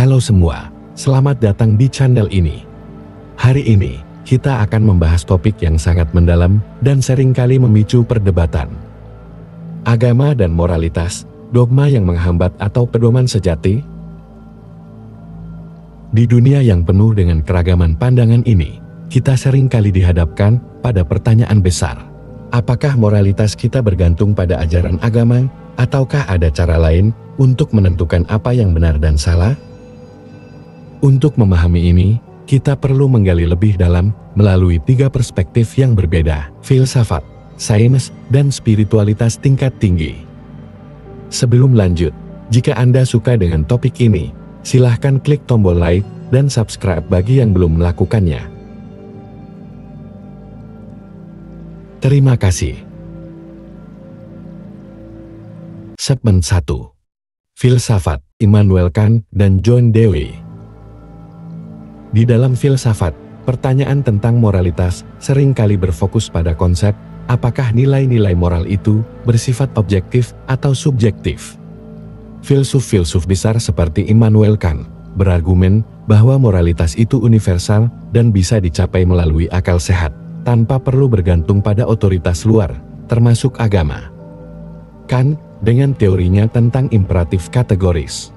Halo semua, selamat datang di channel ini. Hari ini, kita akan membahas topik yang sangat mendalam dan seringkali memicu perdebatan. Agama dan moralitas, dogma yang menghambat atau pedoman sejati? Di dunia yang penuh dengan keragaman pandangan ini, kita seringkali dihadapkan pada pertanyaan besar. Apakah moralitas kita bergantung pada ajaran agama, ataukah ada cara lain untuk menentukan apa yang benar dan salah? Untuk memahami ini, kita perlu menggali lebih dalam melalui 3 perspektif yang berbeda: filsafat, sains, dan spiritualitas tingkat tinggi. Sebelum lanjut, jika Anda suka dengan topik ini, silahkan klik tombol like dan subscribe bagi yang belum melakukannya. Terima kasih. Segmen 1. Filsafat, Immanuel Kant dan John Dewey. Di dalam filsafat, pertanyaan tentang moralitas seringkali berfokus pada konsep, apakah nilai-nilai moral itu bersifat objektif atau subjektif. Filsuf-filsuf besar seperti Immanuel Kant berargumen bahwa moralitas itu universal dan bisa dicapai melalui akal sehat, tanpa perlu bergantung pada otoritas luar, termasuk agama. Kant, dengan teorinya tentang imperatif kategoris,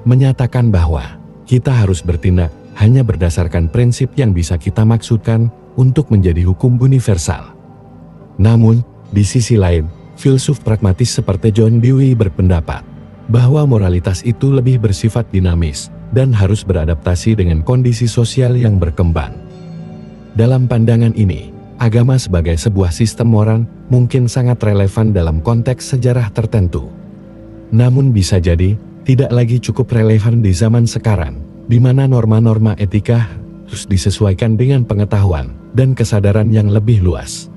menyatakan bahwa kita harus bertindak hanya berdasarkan prinsip yang bisa kita maksudkan untuk menjadi hukum universal. Namun, di sisi lain, filsuf pragmatis seperti John Dewey berpendapat bahwa moralitas itu lebih bersifat dinamis dan harus beradaptasi dengan kondisi sosial yang berkembang. Dalam pandangan ini, agama sebagai sebuah sistem moral mungkin sangat relevan dalam konteks sejarah tertentu. Namun bisa jadi, tidak lagi cukup relevan di zaman sekarang, di mana norma-norma etika harus disesuaikan dengan pengetahuan dan kesadaran yang lebih luas.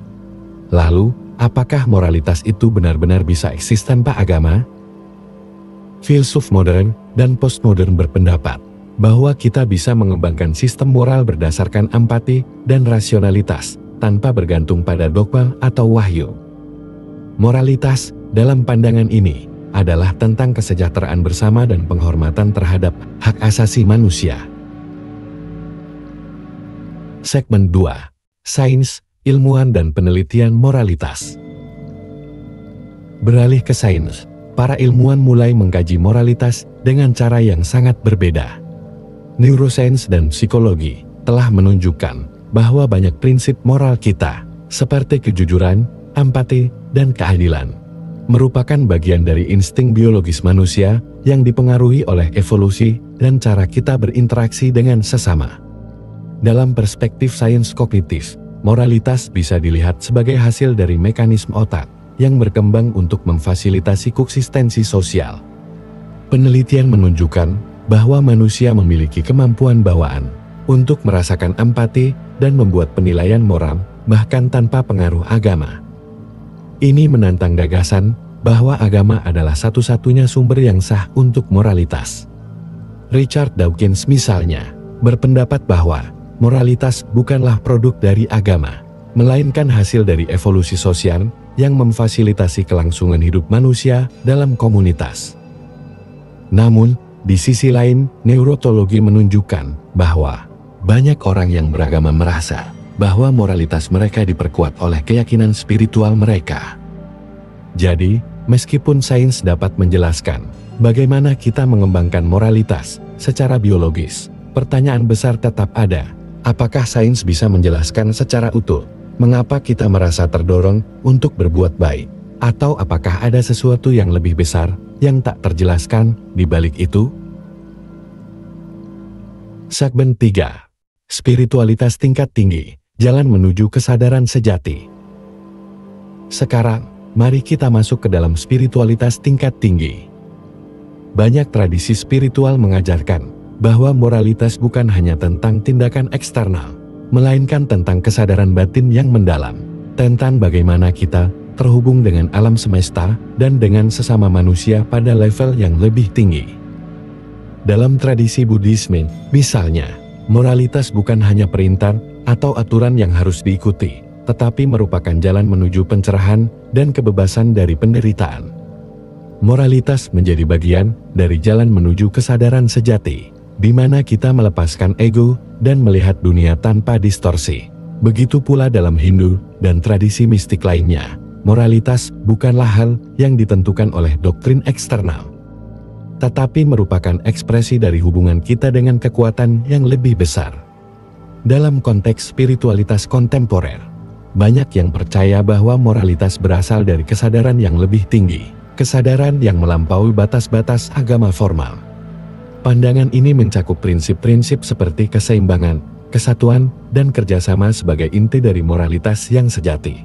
Lalu, apakah moralitas itu benar-benar bisa eksis tanpa agama? Filsuf modern dan postmodern berpendapat bahwa kita bisa mengembangkan sistem moral berdasarkan empati dan rasionalitas, tanpa bergantung pada dogma atau wahyu. Moralitas, dalam pandangan ini, adalah tentang kesejahteraan bersama dan penghormatan terhadap hak asasi manusia. Segmen 2. Sains, ilmuwan dan penelitian moralitas. Beralih ke sains, para ilmuwan mulai mengkaji moralitas dengan cara yang sangat berbeda. Neuroscience dan psikologi telah menunjukkan bahwa banyak prinsip moral kita, seperti kejujuran, empati, dan keadilan, merupakan bagian dari insting biologis manusia yang dipengaruhi oleh evolusi dan cara kita berinteraksi dengan sesama. Dalam perspektif sains kognitif, moralitas bisa dilihat sebagai hasil dari mekanisme otak yang berkembang untuk memfasilitasi konsistensi sosial. Penelitian menunjukkan bahwa manusia memiliki kemampuan bawaan untuk merasakan empati dan membuat penilaian moral, bahkan tanpa pengaruh agama. Ini menantang gagasan bahwa agama adalah satu-satunya sumber yang sah untuk moralitas. Richard Dawkins misalnya berpendapat bahwa moralitas bukanlah produk dari agama, melainkan hasil dari evolusi sosial yang memfasilitasi kelangsungan hidup manusia dalam komunitas. Namun, di sisi lain, neurologi menunjukkan bahwa banyak orang yang beragama merasa bahwa moralitas mereka diperkuat oleh keyakinan spiritual mereka. Jadi, meskipun sains dapat menjelaskan bagaimana kita mengembangkan moralitas secara biologis, pertanyaan besar tetap ada. Apakah sains bisa menjelaskan secara utuh mengapa kita merasa terdorong untuk berbuat baik? Atau apakah ada sesuatu yang lebih besar yang tak terjelaskan di balik itu? Segmen 3. Spiritualitas tingkat tinggi, jalan menuju kesadaran sejati. Sekarang, mari kita masuk ke dalam spiritualitas tingkat tinggi. Banyak tradisi spiritual mengajarkan bahwa moralitas bukan hanya tentang tindakan eksternal, melainkan tentang kesadaran batin yang mendalam, tentang bagaimana kita terhubung dengan alam semesta dan dengan sesama manusia pada level yang lebih tinggi. Dalam tradisi Buddhisme, misalnya, moralitas bukan hanya perintah atau aturan yang harus diikuti, tetapi merupakan jalan menuju pencerahan dan kebebasan dari penderitaan. Moralitas menjadi bagian dari jalan menuju kesadaran sejati. di mana kita melepaskan ego dan melihat dunia tanpa distorsi. Begitu pula dalam Hindu dan tradisi mistik lainnya, moralitas bukanlah hal yang ditentukan oleh doktrin eksternal, tetapi merupakan ekspresi dari hubungan kita dengan kekuatan yang lebih besar. Dalam konteks spiritualitas kontemporer, banyak yang percaya bahwa moralitas berasal dari kesadaran yang lebih tinggi, kesadaran yang melampaui batas-batas agama formal. Pandangan ini mencakup prinsip-prinsip seperti keseimbangan, kesatuan, dan kerjasama sebagai inti dari moralitas yang sejati.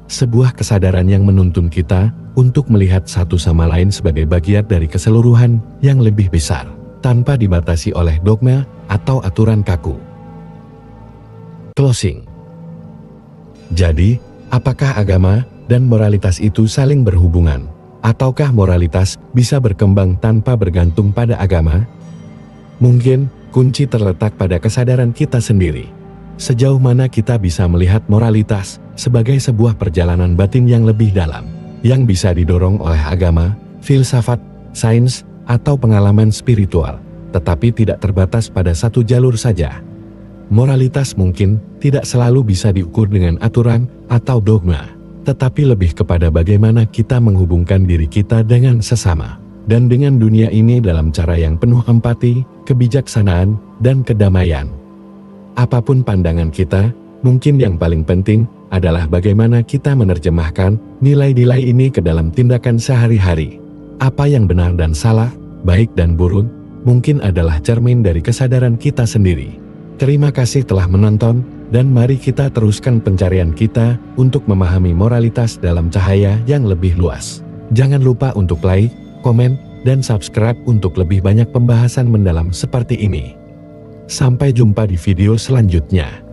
Sebuah kesadaran yang menuntun kita untuk melihat satu sama lain sebagai bagian dari keseluruhan yang lebih besar, tanpa dibatasi oleh dogma atau aturan kaku. Closing. Jadi, apakah agama dan moralitas itu saling berhubungan? Ataukah moralitas bisa berkembang tanpa bergantung pada agama? Mungkin kunci terletak pada kesadaran kita sendiri. Sejauh mana kita bisa melihat moralitas sebagai sebuah perjalanan batin yang lebih dalam, yang bisa didorong oleh agama, filsafat, sains, atau pengalaman spiritual, tetapi tidak terbatas pada satu jalur saja. Moralitas mungkin tidak selalu bisa diukur dengan aturan atau dogma, tetapi lebih kepada bagaimana kita menghubungkan diri kita dengan sesama, dan dengan dunia ini dalam cara yang penuh empati, kebijaksanaan, dan kedamaian. Apapun pandangan kita, mungkin yang paling penting adalah bagaimana kita menerjemahkan nilai-nilai ini ke dalam tindakan sehari-hari. Apa yang benar dan salah, baik dan buruk, mungkin adalah cermin dari kesadaran kita sendiri. Terima kasih telah menonton, dan mari kita teruskan pencarian kita untuk memahami moralitas dalam cahaya yang lebih luas. Jangan lupa untuk like, komen, dan subscribe untuk lebih banyak pembahasan mendalam seperti ini. Sampai jumpa di video selanjutnya.